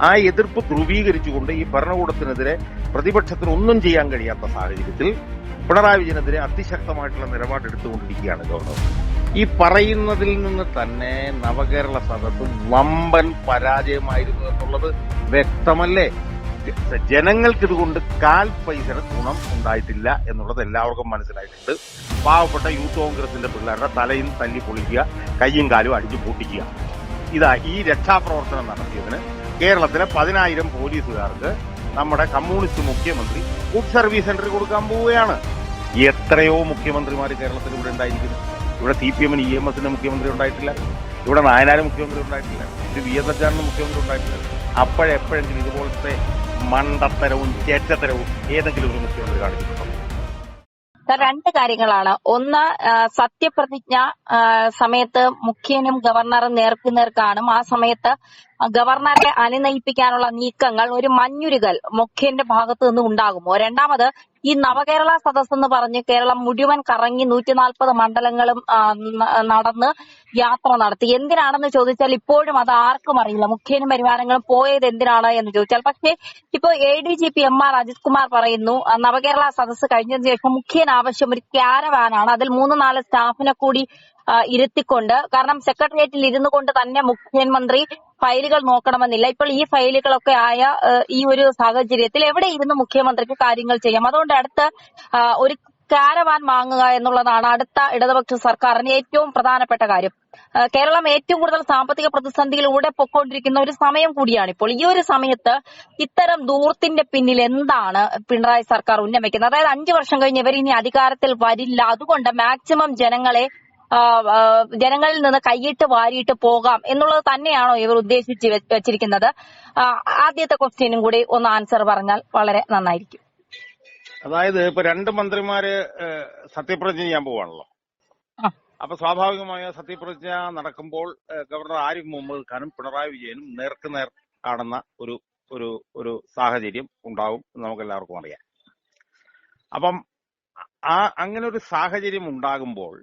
ആ എതിർപ്പ് ധ്രുവീകരിച്ചുകൊണ്ട് ഈ ഭരണകൂടത്തിനെതിരെ പ്രതിപക്ഷത്തിന് ഒന്നും ചെയ്യാൻ കഴിയാത്ത സാഹചര്യത്തിൽ പിണറായി വിജയനെതിരെ അതിശക്തമായിട്ടുള്ള നിലപാടെടുത്തുകൊണ്ടിരിക്കുകയാണ് ഗവർണർ. ഈ പറയുന്നതിൽ നിന്ന് തന്നെ നവകേരള സദസ്സ് വമ്പൻ പരാജയമായിരുന്നു എന്നുള്ളത് വ്യക്തമല്ലേ? ജനങ്ങൾക്ക് ഇതുകൊണ്ട് കാൽ പൈസയുടെ ഗുണം ഉണ്ടായിട്ടില്ല എന്നുള്ളത് എല്ലാവർക്കും മനസ്സിലായിട്ടുണ്ട്. പാവപ്പെട്ട യൂത്ത് കോൺഗ്രസിന്റെ പിള്ളേരുടെ തലയിൽ തല്ലി പൊളിക്കുക, കയ്യും കാലും അടിച്ചു പൊട്ടിക്കുക. ഇതാ ഈ രക്ഷാപ്രവർത്തനം നടത്തിയതിന് കേരളത്തിലെ 10,000 പോലീസുകാർക്ക് നമ്മുടെ കമ്മ്യൂണിസ്റ്റ് മുഖ്യമന്ത്രി ഗുഡ് സർവീസ് സെന്റർ കൊടുക്കാൻ പോവുകയാണ്. എത്രയോ മുഖ്യമന്ത്രിമാർ കേരളത്തിൽ ഇവിടെ ഉണ്ടായിരിക്കുന്നു. ഇവിടെ CPM EMSന്റെ മുഖ്യമന്ത്രി ഉണ്ടായിട്ടില്ല, ഇവിടെ നായനാര് മുഖ്യമന്ത്രി ഉണ്ടായിട്ടില്ല, ഇത് VS മുഖ്യമന്ത്രി ഉണ്ടായിട്ടില്ല. അപ്പോഴെപ്പോഴെങ്കിലും ഇതുപോലത്തെ മണ്ടത്തരവും ചേച്ചത്തരവും ഏതെങ്കിലും ഒരു മുഖ്യമന്ത്രി കാണിച്ചിട്ടുണ്ടോ? രണ്ട് കാര്യങ്ങളാണ്. ഒന്ന്, സത്യപ്രതിജ്ഞ സമയത്ത് മുഖ്യനും ഗവർണറും നേർക്കുനേർ കാണും. ആ സമയത്ത് ഗവർണറെ അനുനയിപ്പിക്കാനുള്ള നീക്കങ്ങൾ, ഒരു മഞ്ഞുരുകൽ മുഖ്യന്റെ ഭാഗത്തു നിന്ന് ഉണ്ടാകുമോ? രണ്ടാമത്, ഈ നവകേരള സദസ് എന്ന് പറഞ്ഞ് കേരളം മുഴുവൻ കറങ്ങി 140 മണ്ഡലങ്ങളും നടന്ന് യാത്ര നടത്തി. എന്തിനാണെന്ന് ചോദിച്ചാൽ ഇപ്പോഴും അത് ആർക്കും അറിയില്ല. മുഖ്യനും പരിവാരങ്ങളും പോയത് എന്തിനാണ് എന്ന് ചോദിച്ചാൽ, പക്ഷേ ഇപ്പോ ADGP MR അജിത് കുമാർ പറയുന്നു, നവകേരള സദസ് കഴിഞ്ഞതിന് ശേഷം മുഖ്യൻ ആവശ്യം ഒരു ക്യാരവാനാണ്. അതിൽ 3-4 സ്റ്റാഫിനെ കൂടി ഇരുത്തിക്കൊണ്ട്, കാരണം സെക്രട്ടേറിയറ്റിൽ ഇരുന്നു കൊണ്ട് തന്നെ മുഖ്യമന്ത്രി ഫയലുകൾ നോക്കണമെന്നില്ല. ഇപ്പോൾ ഈ ഫയലുകളൊക്കെ ആയ ഈ ഒരു സാഹചര്യത്തിൽ എവിടെ ഇരുന്ന് മുഖ്യമന്ത്രിക്ക് കാര്യങ്ങൾ ചെയ്യാം. അതുകൊണ്ട് അടുത്ത് ഒരു കാരവാൻ വാങ്ങുക എന്നുള്ളതാണ് അടുത്ത ഇടതുപക്ഷ സർക്കാരിന് ഏറ്റവും പ്രധാനപ്പെട്ട കാര്യം. കേരളം ഏറ്റവും കൂടുതൽ സാമ്പത്തിക പ്രതിസന്ധിയിലൂടെ പൊയ്ക്കൊണ്ടിരിക്കുന്ന ഒരു സമയം കൂടിയാണ് ഇപ്പോൾ. ഈ ഒരു സമയത്ത് ഇത്തരം ദൂർത്തിന്റെ പിന്നിൽ എന്താണ് പിണറായി സർക്കാർ ഉന്നമിക്കുന്നത്? അതായത് 5 വർഷം കഴിഞ്ഞ് ഇവർ ഇനി അധികാരത്തിൽ വരില്ല, അതുകൊണ്ട് മാക്സിമം ജനങ്ങളിൽ നിന്ന് കൈയിട്ട് വാരിയിട്ട് പോകാം എന്നുള്ളത് തന്നെയാണോ ഇവർ ഉദ്ദേശിച്ച് വെച്ചിരിക്കുന്നത്? ആദ്യത്തെ ക്വസ്റ്റ്യനും കൂടി ഒന്ന് ആൻസർ പറഞ്ഞാൽ വളരെ നന്നായിരിക്കും. അതായത് ഇപ്പൊ 2 മന്ത്രിമാര് സത്യപ്രതിജ്ഞ ചെയ്യാൻ പോവാണല്ലോ. അപ്പൊ സ്വാഭാവികമായ സത്യപ്രതിജ്ഞ നടക്കുമ്പോൾ ഗവർണർ ആരിഫ് മുഹമ്മദ് ഖാനും പിണറായി വിജയനും നേർക്കുനേർ കാണുന്ന ഒരു സാഹചര്യം ഉണ്ടാവും എന്ന് നമുക്ക് എല്ലാവർക്കും അറിയാം. അപ്പം അങ്ങനെ ഒരു സാഹചര്യം ഉണ്ടാകുമ്പോൾ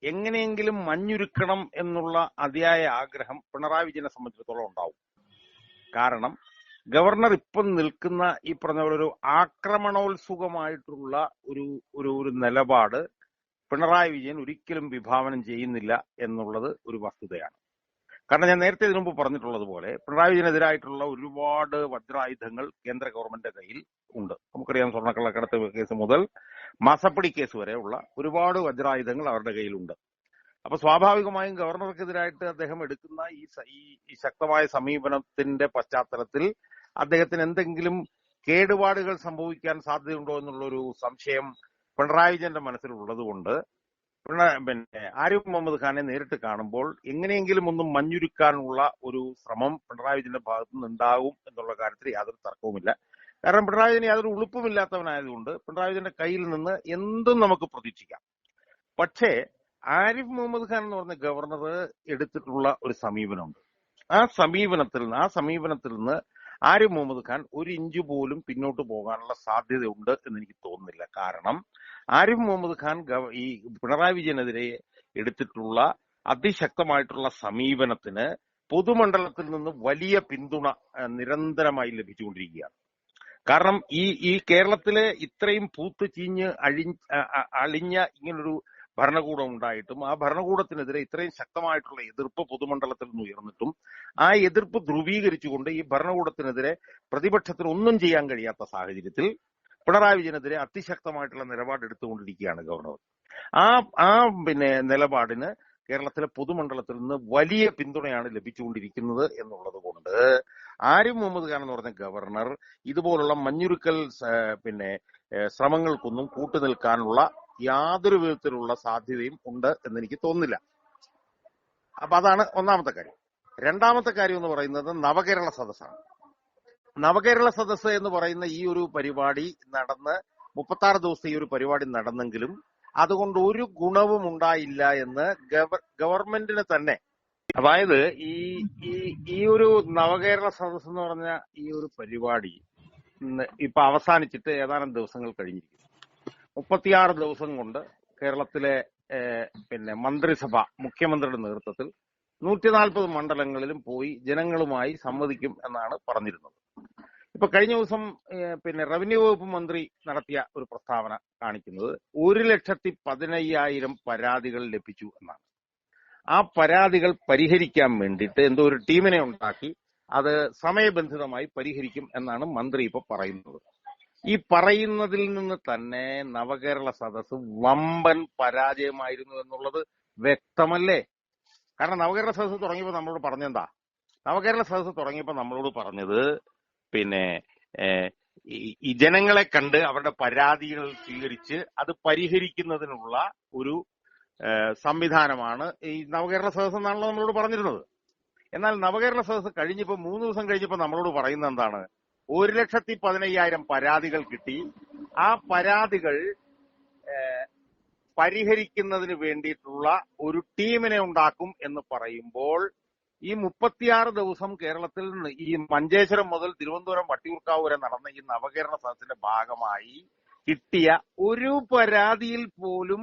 എങ്ങനെയെങ്കിലും മഞ്ഞുരുക്കണം എന്നുള്ള അതിയായ ആഗ്രഹം പിണറായി വിജയനെ സംബന്ധിച്ചിടത്തോളം ഉണ്ടാവും. കാരണം ഗവർണർ ഇപ്പം നിൽക്കുന്ന ഈ പറഞ്ഞ പോലെ ഒരു ആക്രമണോത്സുകമായിട്ടുള്ള ഒരു നിലപാട് പിണറായി വിജയൻ ഒരിക്കലും വിഭാവനം ചെയ്യുന്നില്ല എന്നുള്ളത് ഒരു വസ്തുതയാണ്. കാരണം ഞാൻ നേരത്തെ ഇതിനു മുമ്പ് പറഞ്ഞിട്ടുള്ളത് പോലെ പിണറായി വിജയനെതിരായിട്ടുള്ള ഒരുപാട് വജ്രായുധങ്ങൾ കേന്ദ്ര ഗവൺമെന്റിന്റെ കയ്യിൽ ഉണ്ട്. നമുക്കറിയാം, സ്വർണ്ണക്കള്ളക്കടത്ത് കേസ് മുതൽ മാസപ്പടി കേസ് വരെയുള്ള ഒരുപാട് വജ്രായുധങ്ങൾ അവരുടെ കയ്യിലുണ്ട്. അപ്പൊ സ്വാഭാവികമായും ഗവർണർക്കെതിരായിട്ട് അദ്ദേഹം എടുക്കുന്ന ഈ ശക്തമായ സമീപനത്തിന്റെ പശ്ചാത്തലത്തിൽ അദ്ദേഹത്തിന് എന്തെങ്കിലും കേടുപാടുകൾ സംഭവിക്കാൻ സാധ്യതയുണ്ടോ എന്നുള്ളൊരു സംശയം പിണറായി വിജയന്റെ മനസ്സിലുള്ളത് കൊണ്ട് ആരിഫ് മുഹമ്മദ് ഖാനെ നേരിട്ട് കാണുമ്പോൾ എങ്ങനെയെങ്കിലും ഒന്നും മഞ്ഞുരുക്കാനുള്ള ഒരു ശ്രമം പിണറായി വിജയന്റെ ഭാഗത്തു നിന്ന് ഉണ്ടാവും എന്നുള്ള കാര്യത്തിൽ യാതൊരു തർക്കവുമില്ല. കാരണം പിണറായി വിജയൻ യാതൊരു ഉളുപ്പുമില്ലാത്തവനായതുകൊണ്ട് പിണറായി വിജയന്റെ കയ്യിൽ നിന്ന് എന്തും നമുക്ക് പ്രതീക്ഷിക്കാം. പക്ഷേ ആരിഫ് മുഹമ്മദ് ഖാൻ എന്ന് പറഞ്ഞ ഗവർണർ എടുത്തിട്ടുള്ള ഒരു സമീപനമുണ്ട്. ആ സമീപനത്തിൽ നിന്ന് ആരിഫ് മുഹമ്മദ് ഖാൻ 1 ഇഞ്ച് പോലും പിന്നോട്ട് പോകാനുള്ള സാധ്യതയുണ്ട് എന്ന് എനിക്ക് തോന്നുന്നില്ല. കാരണം ആരിഫ് മുഹമ്മദ് ഖാൻ ഈ പിണറായി വിജയനെതിരെ എടുത്തിട്ടുള്ള അതിശക്തമായിട്ടുള്ള സമീപനത്തിന് പൊതുമണ്ഡലത്തിൽ നിന്ന് വലിയ പിന്തുണ നിരന്തരമായി ലഭിച്ചുകൊണ്ടിരിക്കുകയാണ്. കാരണം ഈ കേരളത്തിലെ ഇത്രയും പൂത്ത് ചീഞ്ഞ് അളിഞ്ഞ ഇങ്ങനൊരു ഭരണകൂടം ഉണ്ടായിട്ടും ആ ഭരണകൂടത്തിനെതിരെ ഇത്രയും ശക്തമായിട്ടുള്ള എതിർപ്പ് പൊതുമണ്ഡലത്തിൽ നിന്ന് ഉയർന്നിട്ടും ആ എതിർപ്പ് ധ്രുവീകരിച്ചുകൊണ്ട് ഈ ഭരണകൂടത്തിനെതിരെ പ്രതിപക്ഷത്തിന് ഒന്നും ചെയ്യാൻ കഴിയാത്ത സാഹചര്യത്തിൽ പിണറായി വിജയനെതിരെ അതിശക്തമായിട്ടുള്ള നിലപാടെടുത്തുകൊണ്ടിരിക്കുകയാണ് ഗവർണർ. ആ നിലപാടിന് കേരളത്തിലെ പൊതുമണ്ഡലത്തിൽ നിന്ന് വലിയ പിന്തുണയാണ് ലഭിച്ചുകൊണ്ടിരിക്കുന്നത് എന്നുള്ളത് കൊണ്ട് ആരിഫ് മുഹമ്മദ് ഖാൻ എന്ന് പറഞ്ഞ ഗവർണർ ഇതുപോലുള്ള മഞ്ഞുരുക്കൽ ശ്രമങ്ങൾക്കൊന്നും കൂട്ടുനിൽക്കാനുള്ള യാതൊരു വിധത്തിലുള്ള സാധ്യതയും ഉണ്ട് എന്ന് എനിക്ക് തോന്നുന്നില്ല. അപ്പൊ അതാണ് ഒന്നാമത്തെ കാര്യം. രണ്ടാമത്തെ കാര്യം എന്ന് പറയുന്നത് നവകേരള സദസ്സാണ്. നവകേരള സദസ്സ് എന്ന് പറയുന്ന ഈ ഒരു പരിപാടി നടന്ന് 36 ദിവസത്തെ ഈ ഒരു പരിപാടി നടന്നെങ്കിലും അതുകൊണ്ട് ഒരു ഗുണവും ഉണ്ടായില്ല എന്ന് ഗവൺമെന്റിന് തന്നെ, അതായത് ഈ ഒരു നവകേരള സദസ്സ് എന്ന് പറഞ്ഞ ഈ ഒരു പരിപാടി ഇപ്പൊ അവസാനിച്ചിട്ട് ഏതാനും ദിവസങ്ങൾ കഴിഞ്ഞിരിക്കുന്നു. 36 ദിവസം കൊണ്ട് കേരളത്തിലെ മന്ത്രിസഭ മുഖ്യമന്ത്രിയുടെ നേതൃത്വത്തിൽ 140 മണ്ഡലങ്ങളിലും പോയി ജനങ്ങളുമായി സംവദിക്കും എന്നാണ് പറഞ്ഞിരുന്നത്. ഇപ്പൊ കഴിഞ്ഞ ദിവസം പിന്നെ റവന്യൂ വകുപ്പ് മന്ത്രി നടത്തിയ ഒരു പ്രസ്താവന കാണിക്കുന്നത് 1,15,000 പരാതികൾ ലഭിച്ചു എന്നാണ്. ആ പരാതികൾ പരിഹരിക്കാൻ വേണ്ടിയിട്ട് എന്തോ ഒരു ടീമിനെ ഉണ്ടാക്കി അത് സമയബന്ധിതമായി പരിഹരിക്കും എന്നാണ് മന്ത്രി ഇപ്പൊ പറയുന്നത്. ഈ പറയുന്നതിൽ നിന്ന് തന്നെ നവകേരള സദസ്സ് വമ്പൻ പരാജയമായിരുന്നു എന്നുള്ളത് വ്യക്തമല്ലേ? കാരണം നവകേരള സദസ്സ് തുടങ്ങിയപ്പോൾ നമ്മളോട് പറഞ്ഞെന്താ? നവകേരള സദസ്സ് തുടങ്ങിയപ്പോൾ നമ്മളോട് പറഞ്ഞത് പിന്നെ ഈ ജനങ്ങളെ കണ്ട് അവരുടെ പരാതികൾ സ്വീകരിച്ച് അത് പരിഹരിക്കുന്നതിനുള്ള ഒരു സംവിധാനമാണ് ഈ നവകേരള സദസ്സ് എന്നാണല്ലോ നമ്മളോട് പറഞ്ഞിരുന്നത്. എന്നാൽ നവകേരള സദസ്സ് കഴിഞ്ഞപ്പോൾ 3 ദിവസം കഴിഞ്ഞപ്പോൾ നമ്മളോട് പറയുന്നത് എന്താണ്? 1,15,000 പരാതികൾ കിട്ടി. ആ പരാതികൾ പരിഹരിക്കുന്നതിന് വേണ്ടിയിട്ടുള്ള ഒരു ടീമിനെ ഉണ്ടാക്കും എന്ന് പറയുമ്പോൾ ഈ 36 ദിവസം കേരളത്തിൽ ഈ മഞ്ചേശ്വരം മുതൽ തിരുവനന്തപുരം വട്ടിയൂർക്കാവ് വരെ നടന്ന ഈ നവകേരള സദസ്സിന്റെ ഭാഗമായി കിട്ടിയ ഒരു പരാതിയിൽ പോലും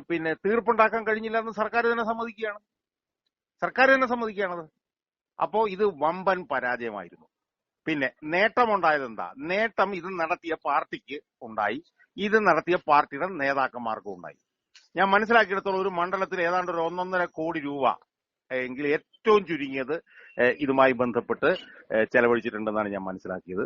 പിന്നെ തീർപ്പുണ്ടാക്കാൻ കഴിഞ്ഞില്ല എന്ന് സർക്കാർ തന്നെ സമ്മതിക്കുകയാണത്. അപ്പോ ഇത് വമ്പൻ പരാജയമായിരുന്നു. പിന്നെ നേട്ടമുണ്ടായത് എന്താ? നേട്ടം ഇത് നടത്തിയ പാർട്ടിക്ക് ഉണ്ടായി, ഇത് നടത്തിയ പാർട്ടിയുടെ നേതാക്കന്മാർക്കും ഉണ്ടായി. ഞാൻ മനസ്സിലാക്കിയെടുത്തോളം ഒരു മണ്ഡലത്തിൽ ഏതാണ്ട് ഒരു 1.5 കോടി രൂപ എങ്കിൽ ഏറ്റവും ചുരുങ്ങിയത് ഇതുമായി ബന്ധപ്പെട്ട് ചെലവഴിച്ചിട്ടുണ്ടെന്നാണ് ഞാൻ മനസ്സിലാക്കിയത്.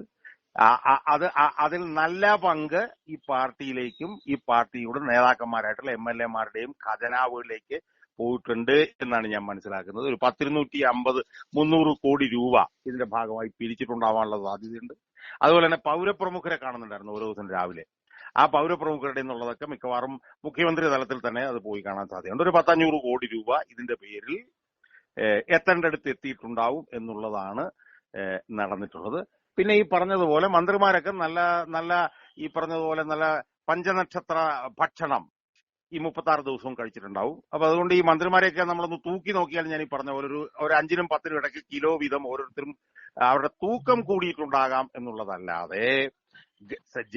അതിൽ നല്ല പങ്ക് ഈ പാർട്ടിയിലേക്കും ഈ പാർട്ടിയുടെ നേതാക്കന്മാരായിട്ടുള്ള MLA-മാരുടെയും ഖജനാവുകളിലേക്ക് പോയിട്ടുണ്ട് എന്നാണ് ഞാൻ മനസ്സിലാക്കുന്നത്. ഒരു 250-300 കോടി രൂപ ഇതിന്റെ ഭാഗമായി പിരിച്ചിട്ടുണ്ടാവാനുള്ള സാധ്യതയുണ്ട്. അതുപോലെ തന്നെ പൗരപ്രമുഖരെ കാണുന്നുണ്ടായിരുന്നു ഓരോ ദിവസം രാവിലെ. ആ പൗരപ്രമുഖരുടെ എന്നുള്ളതൊക്കെ മിക്കവാറും മുഖ്യമന്ത്രി തലത്തിൽ തന്നെ അത് പോയി കാണാൻ സാധ്യതയുണ്ട്. ഒരു 500 കോടി രൂപ ഇതിന്റെ പേരിൽ എത്തേണ്ടടുത്ത് എത്തിയിട്ടുണ്ടാവും എന്നുള്ളതാണ് നടന്നിട്ടുള്ളത്. പിന്നെ ഈ പറഞ്ഞതുപോലെ മന്ത്രിമാരൊക്കെ നല്ല ഈ പറഞ്ഞതുപോലെ നല്ല പഞ്ചനക്ഷത്ര ഭക്ഷണം ഈ 36 ദിവസവും കഴിച്ചിട്ടുണ്ടാവും. അപ്പൊ അതുകൊണ്ട് ഈ മന്ത്രിമാരെയൊക്കെ നമ്മളൊന്ന് തൂക്കി നോക്കിയാൽ ഞാൻ ഈ പറഞ്ഞ പോലെ ഒരു 5-നും 10-നും ഇടയ്ക്ക് കിലോ വീതം ഓരോരുത്തരും അവരുടെ തൂക്കം കൂടിയിട്ടുണ്ടാകാം എന്നുള്ളതല്ലാതെ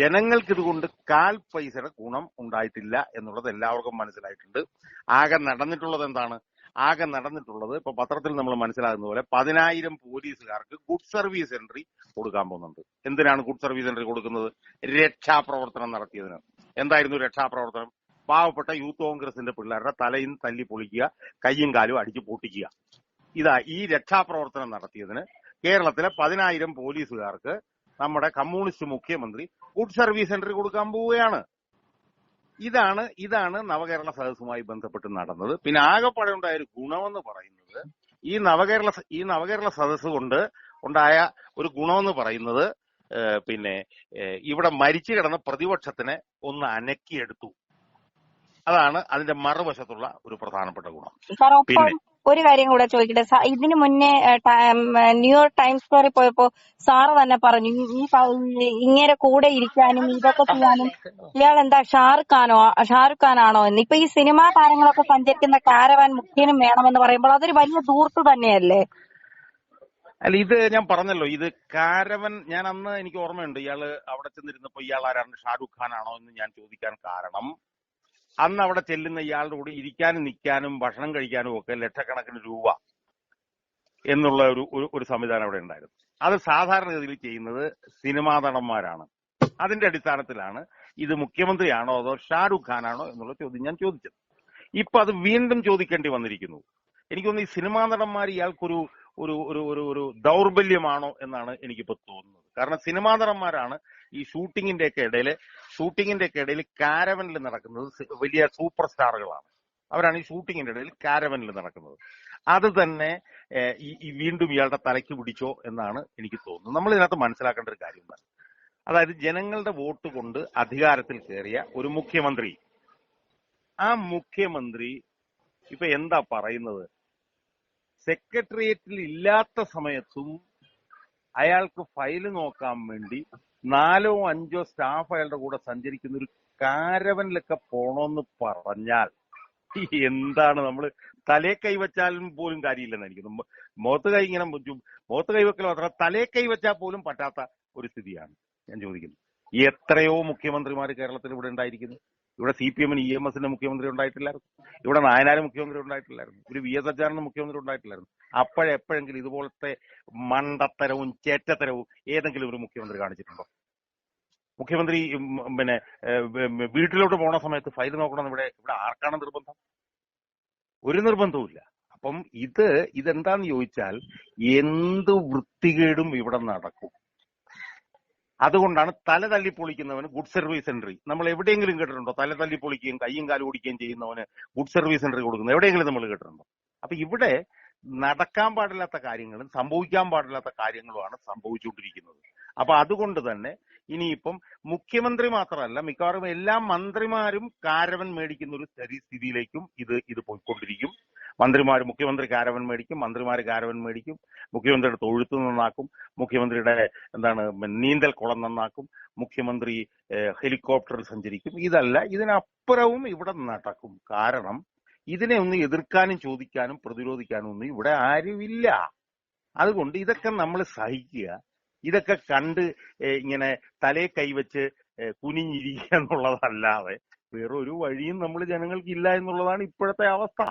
ജനങ്ങൾക്ക് ഇതുകൊണ്ട് 1/4 പൈസയുടെ ഗുണം ഉണ്ടായിട്ടില്ല എന്നുള്ളത് എല്ലാവർക്കും മനസ്സിലായിട്ടുണ്ട്. ആകെ നടന്നിട്ടുള്ളത് എന്താണ്? ആകെ നടന്നിട്ടുള്ളത് ഇപ്പൊ പത്രത്തിൽ നമ്മൾ മനസ്സിലാകുന്ന പോലെ 10,000 പോലീസുകാർക്ക് ഗുഡ് സർവീസ് എൻട്രി കൊടുക്കാൻ പോകുന്നുണ്ട്. എന്തിനാണ് ഗുഡ് സർവീസ് എൻട്രി കൊടുക്കുന്നത്? രക്ഷാപ്രവർത്തനം നടത്തിയതിന്. എന്തായിരുന്നു രക്ഷാപ്രവർത്തനം? പാവപ്പെട്ട യൂത്ത് കോൺഗ്രസിന്റെ പിള്ളേരുടെ തലയും തല്ലി പൊളിക്കുക, കയ്യും കാലും അടിച്ചു പൊട്ടിക്കുക. ഈ രക്ഷാപ്രവർത്തനം നടത്തിയതിന് കേരളത്തിലെ 10,000 പോലീസുകാർക്ക് നമ്മുടെ കമ്മ്യൂണിസ്റ്റ് മുഖ്യമന്ത്രി ഗുഡ് സർവീസ് എൻട്രി കൊടുക്കാൻ പോവുകയാണ്. ഇതാണ് നവകേരള സദസ്സുമായി ബന്ധപ്പെട്ട് നടന്നത്. പിന്നെ ആകെപ്പാടെ ഉണ്ടായ ഒരു ഗുണമെന്ന് പറയുന്നത് ഈ നവകേരള സദസ്സ് കൊണ്ട് ഉണ്ടായ ഒരു ഗുണമെന്ന് പറയുന്നത് പിന്നെ ഇവിടെ മരിച്ചു കിടന്ന പ്രതിപക്ഷത്തിനെ ഒന്ന് അനക്കിയെടുത്തു. അതാണ് അതിന്റെ മറുവശത്തുള്ള ഒരു പ്രധാനപ്പെട്ട ഗുണം. പിന്നെ ഒരു കാര്യം കൂടെ ചോദിക്കട്ടെ. ഇതിനു മുന്നേ ന്യൂയോർക്ക് ടൈംസ് സ്ക്വയറിൽ പോയപ്പോ സാറ് തന്നെ പറഞ്ഞു ഇങ്ങനെ കൂടെ ഇരിക്കാനും ഇതൊക്കെ ചെയ്യാനും ഇയാൾ എന്താ ഷാറുഖ് ഖാനാണോ എന്ന്. ഇപ്പൊ ഈ സിനിമാ താരങ്ങളൊക്കെ സഞ്ചരിക്കുന്ന കാരവാൻ മുഖ്യനും വേണമെന്ന് പറയുമ്പോൾ അതൊരു വലിയ ദൂർത്ത് തന്നെയല്ലേ? അല്ല, ഇത് ഞാൻ പറഞ്ഞല്ലോ, ഇത് കാരവൻ. ഞാൻ അന്ന് എനിക്ക് ഓർമ്മയുണ്ട്, ഇയാള് അവിടെ ചെന്നിരുന്നപ്പോ ഇയാൾ ആരാണ്, ഷാറുഖ് ഖാൻ ആണോ എന്ന് ഞാൻ ചോദിക്കാൻ കാരണം അന്ന് അവിടെ ചെല്ലുന്ന ഇയാളുടെ കൂടെ ഇരിക്കാനും നിൽക്കാനും ഭക്ഷണം കഴിക്കാനും ഒക്കെ ലക്ഷക്കണക്കിന് രൂപ എന്നുള്ള ഒരു സംവിധാനം അവിടെ ഉണ്ടായിരുന്നു. അത് സാധാരണഗതിയിൽ ചെയ്യുന്നത് സിനിമാ നടന്മാരാണ്. അതിന്റെ അടിസ്ഥാനത്തിലാണ് ഇത് മുഖ്യമന്ത്രിയാണോ അതോ ഷാറുഖ് ഖാൻ ആണോ എന്നുള്ള ചോദ്യം ഞാൻ ചോദിച്ചത്. ഇപ്പൊ അത് വീണ്ടും ചോദിക്കേണ്ടി വന്നിരിക്കുന്നു. എനിക്കൊന്ന് ഈ സിനിമാ നടന്മാർ ഇയാൾക്കൊരു ഒരു ദൗർബല്യമാണോ എന്നാണ് എനിക്കിപ്പോ തോന്നുന്നത്. കാരണം സിനിമാ നടന്മാരാണ് ഈ ഷൂട്ടിങ്ങിന്റെ ഒക്കെ ഇടയിൽ കാരവനിൽ നടക്കുന്നത്. വലിയ സൂപ്പർ സ്റ്റാറുകളാണ്, അവരാണ് ഈ ഷൂട്ടിങ്ങിന്റെ ഇടയിൽ കാരവനിൽ നടക്കുന്നത്. അത് തന്നെ ഈ വീണ്ടും ഇയാളുടെ തലയ്ക്ക് പിടിച്ചോ എന്നാണ് എനിക്ക് തോന്നുന്നത്. നമ്മൾ ഇതിനകത്ത് മനസ്സിലാക്കേണ്ട ഒരു കാര്യം എന്താണ്? അതായത് ജനങ്ങളുടെ വോട്ട് കൊണ്ട് അധികാരത്തിൽ കയറിയ ഒരു മുഖ്യമന്ത്രി, ആ മുഖ്യമന്ത്രി ഇപ്പൊ എന്താ പറയുന്നത്? സെക്രട്ടേറിയറ്റിൽ ഇല്ലാത്ത സമയത്തും അയാൾക്ക് ഫയല് നോക്കാൻ വേണ്ടി 4-5 സ്റ്റാഫ് അയാളുടെ കൂടെ സഞ്ചരിക്കുന്ന ഒരു കാരവനിലൊക്കെ പോണോന്ന് പറഞ്ഞാൽ എന്താണ്? നമ്മൾ തലേ കൈവച്ചാലും പോലും കാര്യമില്ലെന്ന് എനിക്ക് മുഖത്ത് കൈവെക്കൽ മാത്രം, തലേ കൈവച്ചാൽ പോലും പറ്റാത്ത ഒരു സ്ഥിതിയാണ് ഞാൻ ചോദിക്കുന്നത്. എത്രയോ മുഖ്യമന്ത്രിമാർ കേരളത്തിൽ ഇവിടെ ഉണ്ടായിരിക്കുന്നു. ഇവിടെ CPM EMSന്റെ മുഖ്യമന്ത്രി ഉണ്ടായിട്ടില്ലായിരുന്നു, ഇവിടെ നായനാര് മുഖ്യമന്ത്രി ഉണ്ടായിട്ടില്ലായിരുന്നു, ഒരു VS അച്യുതാനന്ദൻ മുഖ്യമന്ത്രി ഉണ്ടായിട്ടില്ലായിരുന്നു. അപ്പോഴെപ്പോഴെങ്കിലും ഇതുപോലത്തെ മണ്ടത്തരവും ചേറ്റത്തരവും ഏതെങ്കിലും ഒരു മുഖ്യമന്ത്രി കാണിച്ചിട്ടുണ്ടോ? മുഖ്യമന്ത്രി പിന്നെ വീട്ടിലോട്ട് പോണ സമയത്ത് ഫയൽ നോക്കണം ഇവിടെ ഇവിടെ ആർക്കാണ് നിർബന്ധം? ഒരു നിർബന്ധവുമില്ല. അപ്പം ഇതെന്താന്ന് ചോദിച്ചാൽ എന്ത് വൃത്തികേടും ഇവിടെ നടക്കും. അതുകൊണ്ടാണ് തല തല്ലി പൊളിക്കുന്നവന് ഗുഡ് സർവീസ് എൻട്രി. നമ്മൾ എവിടെയെങ്കിലും കേട്ടിട്ടുണ്ടോ തല തല്ലി പൊളിക്കുകയും കയ്യും കാലും ഓടിക്കുകയും ചെയ്യുന്നവന് ഗുഡ് സർവീസ് എൻട്രി കൊടുക്കുന്നത്? എവിടെയെങ്കിലും നമ്മൾ കേട്ടിട്ടുണ്ടോ? അപ്പൊ ഇവിടെ നടക്കാൻ പാടില്ലാത്ത കാര്യങ്ങളും സംഭവിക്കാൻ പാടില്ലാത്ത കാര്യങ്ങളുമാണ് സംഭവിച്ചുകൊണ്ടിരിക്കുന്നത്. അപ്പൊ അതുകൊണ്ട് തന്നെ ഇനിയിപ്പം മുഖ്യമന്ത്രി മാത്രമല്ല, മിക്കവാറും എല്ലാ മന്ത്രിമാരും കാരവൻ മേടിക്കുന്ന ഒരു സ്ഥിതിയിലേക്കും ഇത് പോയിക്കൊണ്ടിരിക്കും. മുഖ്യമന്ത്രി കാരവൻ മേടിക്കും, മന്ത്രിമാര് കാരവൻ മേടിക്കും, മുഖ്യമന്ത്രിയുടെ തൊഴുത്ത് നന്നാക്കും, മുഖ്യമന്ത്രിയുടെ നീന്തൽ കുളം നന്നാക്കും, മുഖ്യമന്ത്രി ഹെലികോപ്റ്ററിൽ സഞ്ചരിക്കും. ഇതിനപ്പുറവും ഇവിടെ നടക്കും. കാരണം ഇതിനെ ഒന്ന് എതിർക്കാനും ചോദിക്കാനും പ്രതിരോധിക്കാനും ഒന്നും ഇവിടെ ആരുമില്ല. അതുകൊണ്ട് ഇതൊക്കെ നമ്മൾ സഹിക്കുക. ഇതൊക്കെ കണ്ട് ഇങ്ങനെ തലയെ കൈവച്ച് കുനിഞ്ഞിരിക്കുക എന്നുള്ളതല്ലാതെ വേറൊരു വഴിയും നമ്മൾ ജനങ്ങൾക്ക് ഇല്ല എന്നുള്ളതാണ് ഇപ്പോഴത്തെ അവസ്ഥ.